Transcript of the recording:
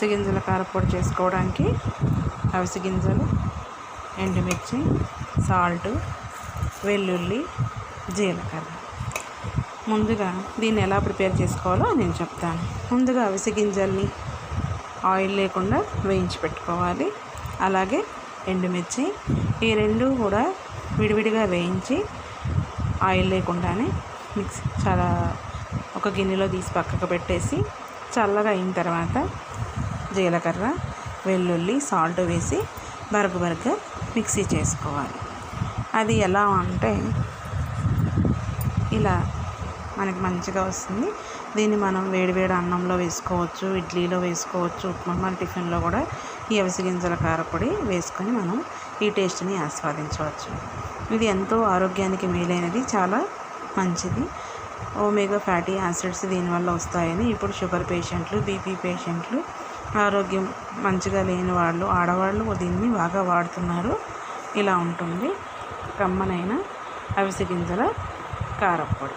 అవిసె గింజల కారపొడి చేసుకోవడానికి అవిసె గింజలు, ఎండుమిర్చి, సాల్ట్, వెల్లుల్లి, జీలకర్ర. ముందుగా దీన్ని ఎలా ప్రిపేర్ చేసుకోవాలో నేను చెప్తాను. ముందుగా అవిసె గింజల్ని ఆయిల్ లేకుండా వేయించి పెట్టుకోవాలి. అలాగే ఎండుమిర్చి, ఈ రెండు కూడా విడివిడిగా వేయించి ఆయిల్ లేకుండానే ఒక గిన్నెలో తీసి పక్కకు పెట్టేసి చల్లగా అయిన తర్వాత జీలకర్ర, వెల్లుల్లి, సాల్ట్ వేసి బరకగా మిక్సీ చేసుకోవాలి. అది ఎలా అంటే ఇలా మనకి మంచిగా వస్తుంది. దీన్ని మనం వేడివేడి అన్నంలో వేసుకోవచ్చు, ఇడ్లీలో వేసుకోవచ్చు, ఉప్మా టిఫిన్లో కూడా ఈ అవిసె గింజల కారపొడి వేసుకొని మనం ఈ టేస్ట్ని ఆస్వాదించవచ్చు. ఇది ఎంతో ఆరోగ్యానికి మేలైనది, చాలా మంచిది. ఒమేగా ఫ్యాటీ యాసిడ్స్ దీనివల్ల వస్తాయని ఇప్పుడు షుగర్ పేషెంట్లు, బీపీ పేషెంట్లు, ఆరోగ్యం మంచిగా లేని వాళ్ళు, ఆడవాళ్ళు దీన్ని బాగా వాడుతున్నారు. ఇలా ఉంటుంది కమ్మనైన అవిసె గింజల కారపొడి.